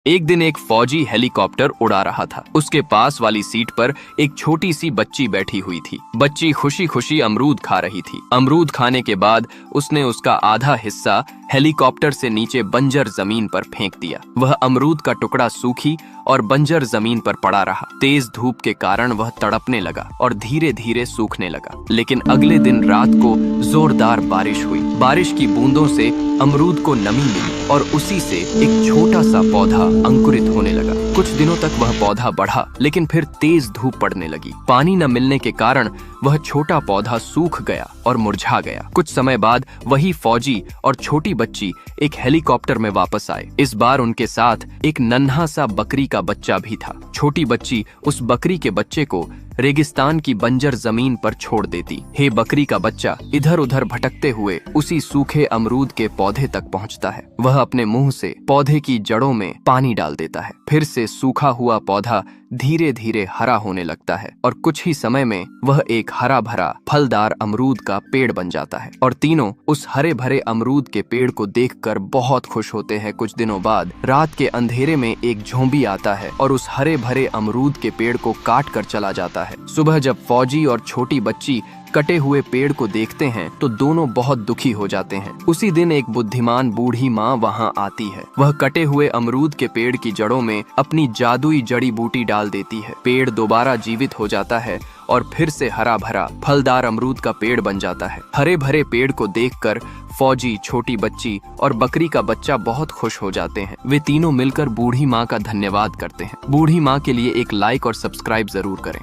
एक दिन एक फौजी हेलीकॉप्टर उड़ा रहा था। उसके पास वाली सीट पर एक छोटी सी बच्ची बैठी हुई थी। बच्ची खुशी खुशी अमरूद खा रही थी। अमरूद खाने के बाद उसने उसका आधा हिस्सा हेलीकॉप्टर से नीचे बंजर जमीन पर फेंक दिया। वह अमरूद का टुकड़ा सूखी और बंजर जमीन पर पड़ा रहा। तेज धूप के कारण वह तड़पने लगा और धीरे धीरे सूखने लगा। लेकिन अगले दिन रात को जोरदार बारिश हुई। बारिश की बूंदों से अमरूद को नमी मिली और उसी से एक छोटा सा पौधा अंकुरित होने लगा। कुछ दिनों तक वह पौधा बढ़ा, लेकिन फिर तेज धूप पड़ने लगी। पानी न मिलने के कारण वह छोटा पौधा सूख गया और मुरझा गया। कुछ समय बाद वही फौजी और छोटी बच्ची एक हेलीकॉप्टर में वापस आए। इस बार उनके साथ एक नन्हा सा बकरी का बच्चा भी था। छोटी बच्ची उस बकरी के बच्चे को रेगिस्तान की बंजर जमीन पर छोड़ देती। हे बकरी का बच्चा इधर उधर भटकते हुए उसी सूखे अमरूद के पौधे तक पहुंचता है। वह अपने मुंह से पौधे की जड़ों में पानी डाल देता है। फिर से सूखा हुआ पौधा धीरे धीरे हरा होने लगता है और कुछ ही समय में वह एक हरा भरा फलदार अमरूद का पेड़ बन जाता है। और तीनों उस हरे भरे अमरूद के पेड़ को देखकर बहुत खुश होते हैं। कुछ दिनों बाद रात के अंधेरे में एक झोंबी आता है और उस हरे भरे अमरूद के पेड़ को काट कर चला जाता है। सुबह जब फौजी और छोटी बच्ची कटे हुए पेड़ को देखते हैं तो दोनों बहुत दुखी हो जाते हैं। उसी दिन एक बुद्धिमान बूढ़ी माँ वहाँ आती है। वह कटे हुए अमरूद के पेड़ की जड़ों में अपनी जादुई जड़ी बूटी डाल देती है। पेड़ दोबारा जीवित हो जाता है और फिर से हरा भरा फलदार अमरूद का पेड़ बन जाता है। हरे भरे पेड़ को देखकर फौजी, छोटी बच्ची और बकरी का बच्चा बहुत खुश हो जाते हैं। वे तीनों मिलकर बूढ़ी माँ का धन्यवाद करते हैं। बूढ़ी माँ के लिए एक लाइक और सब्सक्राइब जरूर करें।